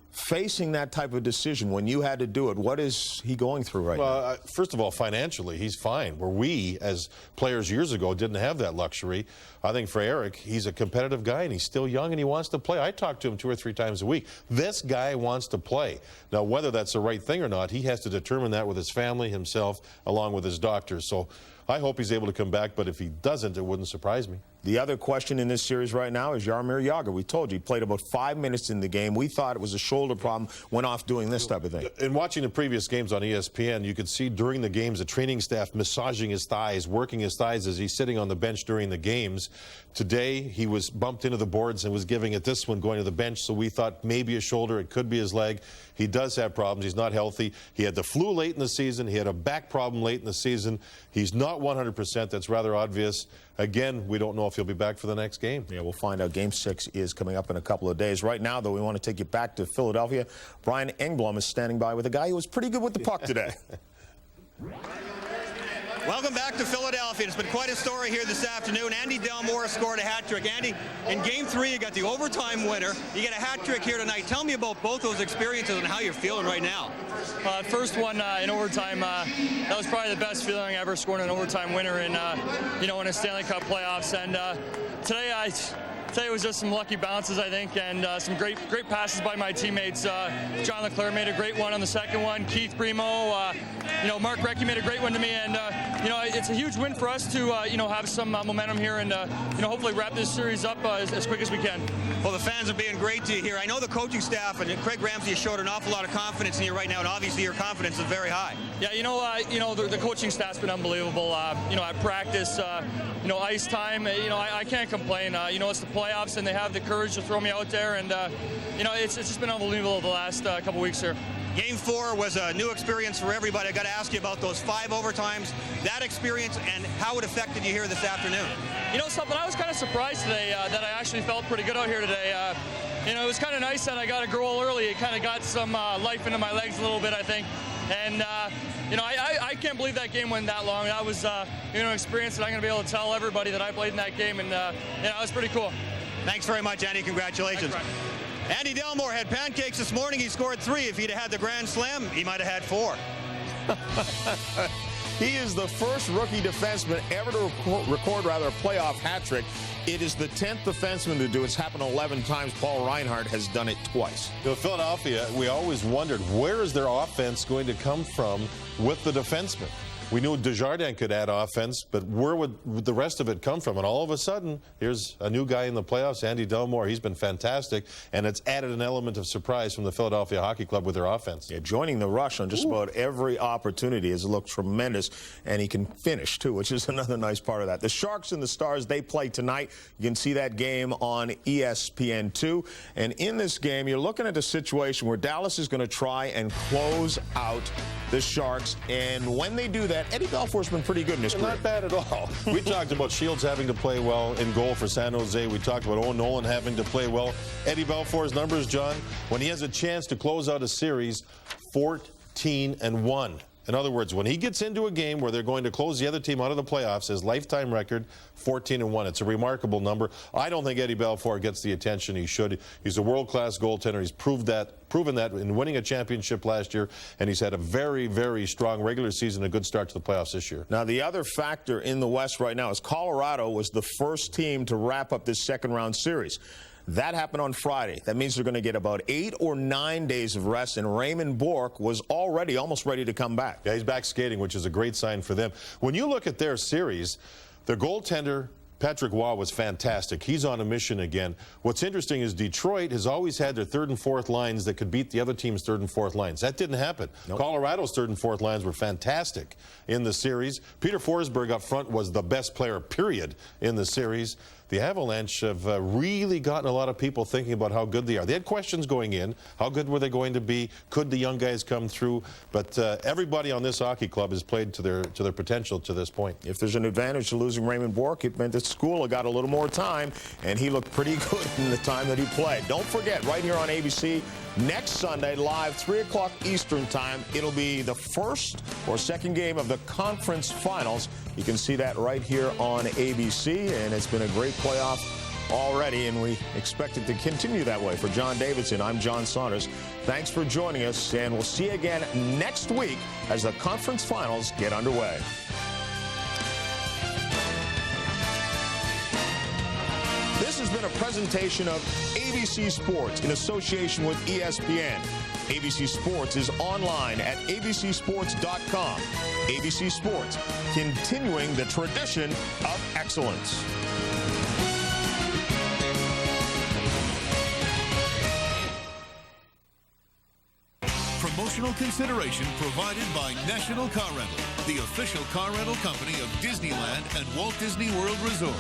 Facing that type of decision when you had to do it, what is he going through right now? First of all, financially, he's fine. Where we, as players years ago, didn't have that luxury. I think for Eric, he's a competitive guy, and he's still young, and he wants to play. I talk to him 2 or 3 times a week. This guy wants to play. Now, whether that's the right thing or not, he has to determine that with his family, himself, along with his doctor. So I hope he's able to come back, but if he doesn't, it wouldn't surprise me. The other question in this series right now is Jaromir Jagr. We told you he played about 5 minutes in the game. We thought it was a shoulder problem, went off doing this type of thing. In watching the previous games on ESPN, you could see during the games the training staff massaging his thighs, working his thighs as he's sitting on the bench during the games. Today, he was bumped into the boards and was giving it this one going to the bench, so we thought maybe a shoulder, it could be his leg. He does have problems. He's not healthy. He had the flu late in the season. He had a back problem late in the season. He's not 100%. That's rather obvious. Again, we don't know if he'll be back for the next game. Yeah, we'll find out. Game 6 is coming up in a couple of days. Right now, though, we want to take you back to Philadelphia. Brian Engblom is standing by with a guy who was pretty good with the puck today. Welcome back to Philadelphia. It's been quite a story here this afternoon. Andy Delmore scored a hat trick. Andy, in Game 3, you got the overtime winner. You get a hat trick here tonight. Tell me about both those experiences and how you're feeling right now. First one in overtime, that was probably the best feeling I ever scored an overtime winner in, in a Stanley Cup playoffs. And today it was just some lucky bounces, I think, and some great passes by my teammates. John Leclerc made a great one on the second one. Keith Bremo, Mark Recchi made a great one to me, and it's a huge win for us to have some momentum here and hopefully wrap this series up as quick as we can. Well, the fans are being great to you here. I know the coaching staff and Craig Ramsey has showed an awful lot of confidence in you right now, and obviously your confidence is very high. Yeah, the coaching staff's been unbelievable. At practice, ice time, I can't complain. It's the playoffs, and they have the courage to throw me out there, and it's just been unbelievable the last couple weeks here. Game 4 was a new experience for everybody. I got to ask you about those 5 overtimes, that experience, and how it affected you here this afternoon. Something I was kind of surprised today that I actually felt pretty good out here today. It was kind of nice that I got a goal early. It kind of got some life into my legs a little bit, I think. And, I can't believe that game went that long. That was, an experience that I'm going to be able to tell everybody that I played in that game. And, it was pretty cool. Thanks very much, Andy. Congratulations. Thanks, Andy Delmore had pancakes this morning. He scored 3. If he'd have had the Grand Slam, he might have had 4. He is the first rookie defenseman ever to record a playoff hat trick. It is the 10th defenseman to do it. It's happened 11 times. Paul Reinhart has done it twice. Philadelphia, we always wondered, where is their offense going to come from with the defenseman? We knew Desjardins could add offense, but where would the rest of it come from? And all of a sudden, here's a new guy in the playoffs, Andy Delmore. He's been fantastic, and it's added an element of surprise from the Philadelphia Hockey Club with their offense. Yeah, joining the rush on just about every opportunity has looked tremendous, and he can finish, too, which is another nice part of that. The Sharks and the Stars, they play tonight. You can see that game on ESPN2. And in this game, you're looking at a situation where Dallas is going to try and close out the Sharks, and when they do that, Eddie Belfour's been pretty good in his career. Not bad at all. We talked about Shields having to play well in goal for San Jose. We talked about Owen Nolan having to play well. Eddie Belfour's numbers, John, when he has a chance to close out a series, 14-1. In other words, when he gets into a game where they're going to close the other team out of the playoffs, his lifetime record, 14-1. It's a remarkable number. I don't think Eddie Belfour gets the attention he should. He's a world-class goaltender. He's proven that in winning a championship last year, and he's had a very, very strong regular season, a good start to the playoffs this year. Now, the other factor in the West right now is Colorado was the first team to wrap up this second-round series. That happened on Friday. That means they're going to get about 8 or 9 days of rest, and Raymond Bourque was already almost ready to come back. Yeah, he's back skating, which is a great sign for them. When you look at their series, their goaltender, Patrick Waugh, was fantastic. He's on a mission again. What's interesting is Detroit has always had their third and fourth lines that could beat the other team's third and fourth lines. That didn't happen. Nope. Colorado's third and fourth lines were fantastic in the series. Peter Forsberg up front was the best player, period, in the series. The Avalanche have really gotten a lot of people thinking about how good they are. They had questions going in. How good were they going to be? Could the young guys come through? But everybody on this hockey club has played to their potential to this point. If there's an advantage to losing Raymond Bourque, it meant that Skula got a little more time, and he looked pretty good in the time that he played. Don't forget, right here on ABC, next Sunday, live, 3 o'clock Eastern time, it'll be the first or second game of the conference finals. You can see that right here on ABC, and it's been a great playoff already, and we expect it to continue that way. For John Davidson, I'm John Saunders. Thanks for joining us, and we'll see you again next week as the conference finals get underway. This has been a presentation of ABC Sports in association with ESPN. ABC Sports is online at abcsports.com. ABC Sports, continuing the tradition of excellence. Promotional consideration provided by National Car Rental, the official car rental company of Disneyland and Walt Disney World Resort.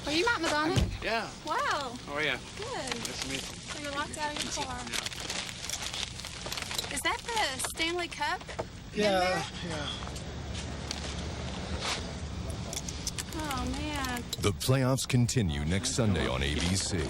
Are you Matt Madonna? Yeah. Wow. How are you? Good. Nice to meet you. So you're locked out of your car. Is that the Stanley Cup? Yeah. Oh, man. The playoffs continue next Sunday on ABC.